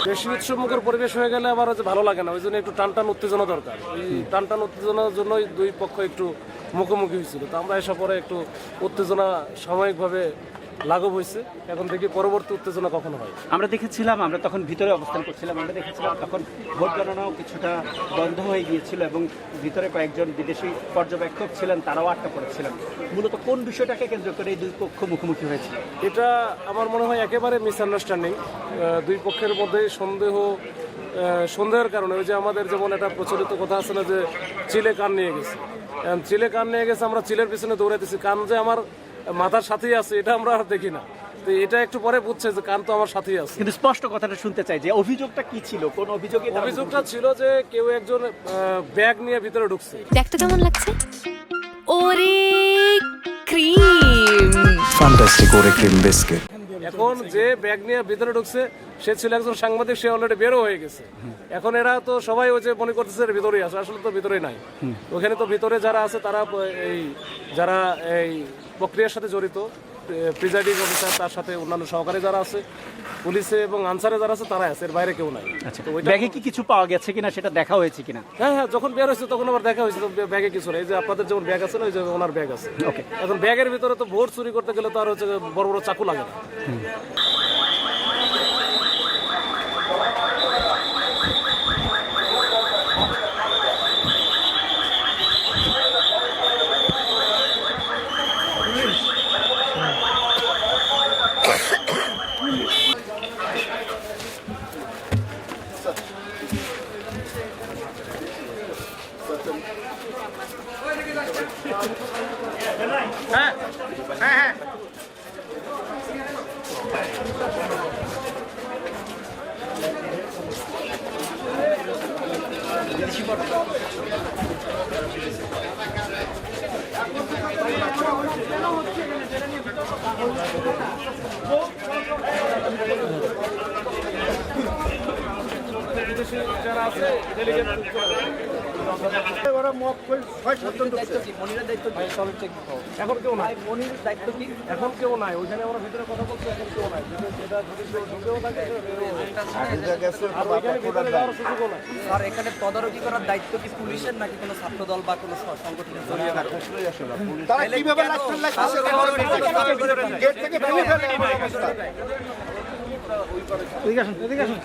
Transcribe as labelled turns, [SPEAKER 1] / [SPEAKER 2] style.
[SPEAKER 1] বেশি উৎসবমুখর পরিবেশ হয়ে গেলে আবার হচ্ছে ভালো লাগে না, ওই জন্য একটু টান উত্তেজনা দরকার। এই টান উত্তেজনার জন্যই দুই পক্ষ একটু মুখোমুখি হয়েছিল। তো আমরা এসব পরে একটু উত্তেজনা সাময়িকভাবে লাঘব হয়েছে, এখন দেখি পরবর্তী উত্তেজনা কখনো হয়।
[SPEAKER 2] আমরা দেখেছিলাম, আমরা তখন ভিতরে অবস্থান করছিলাম, আমরা দেখেছিলাম তখন ভোট গণনাও কিছুটা বন্ধ হয়ে গিয়েছিল এবং ভিতরে কয়েকজন বিদেশি পর্যবেক্ষক ছিলেন, তারাও আটকা পড়েছিলেন। মূলত কোন বিষয়টাকে কেন্দ্র করে এই দুই পক্ষ মুখোমুখি হয়েছিল?
[SPEAKER 1] এটা আমার মনে হয় একেবারে মিসআন্ডারস্ট্যান্ডিং। দুই পক্ষের মধ্যে সন্দেহের কারণে, ওই যে আমাদের যেমন একটা প্রচলিত কথা আছে না যে চিলে কান নিয়ে গেছে, আমরা চিলের পিছনে দৌড়াইতেছি, কান যে আমার মাথার সাথেই আছে এটা আমরা আর দেখি না। তো এটা একটু পরে বুঝছে যে কান তো আমার সাথেই আছে।
[SPEAKER 2] কিন্তু স্পষ্ট কথাটা শুনতে চাই যে অভিযোগটা কি ছিল, কোন অভিযোগে?
[SPEAKER 1] অভিযোগটা ছিল যে কেউ একজন ব্যাগ নিয়ে ভিতরে ঢুকছে।
[SPEAKER 3] দেখতে কেমন লাগছে? ওরে ক্রিম,
[SPEAKER 4] ফ্যান্টাস্টিক ওরে ক্রিম বিস্কিট।
[SPEAKER 1] এখন যে ব্যাগ নিয়ে ভিতরে ঢুকছে সে ছিল একজন সাংবাদিক, সে অলরেডি বেরো হয়ে গেছে। এখন এরা তো সবাই ওই যে মনে করতেছে ভিতরেই আছে, আসলে তো ভিতরে নাই। ওখানে তো ভিতরে যারা আছে তারা এই প্রক্রিয়ার সাথে জড়িত, প্রিজাইডিং অফিসার, তার সাথে অন্যান্য সহকারী যারা আছে, পুলিশে এবং আনসারে যারা আছে তারাই আছে, এর বাইরে কেউ নাই।
[SPEAKER 2] আচ্ছা, ব্যাগে কি কিছু পাওয়া গেছে কিনা সেটা দেখা হয়েছে কিনা?
[SPEAKER 1] হ্যাঁ, যখন বের হয়েছে তখন আবার দেখা হয়েছে ব্যাগে কিছু নেই। এই যে আপনাদের যেমন ব্যাগ আছে না, ওই যে ওনার ব্যাগ আছে।
[SPEAKER 2] ওকে,
[SPEAKER 1] এখন ব্যাগের ভিতরে তো ভোট চুরি করতে গেলে তো আর হচ্ছে বড় বড় চাকু লাগে না। যারা আছে এখন কেউ নাই, এখন কেউ নাই ওইখানে, আমরা ভিতরে কথা বলছি, এখন কেউ নাই। এটা যদি কেউ ঢুকেও থাকে আর ওইখানে ভিতরে যাওয়ার সুযোগও নাই।
[SPEAKER 5] আর এখানে তদারকি করার দায়িত্ব কি পুলিশের নাকি কোনো ছাত্রদল বা কোনো সংগঠনের?
[SPEAKER 6] তারা কিভাবে গেট থেকে ফেলে ফেলে
[SPEAKER 2] এদিকে আসুন, এদিকে আসুন।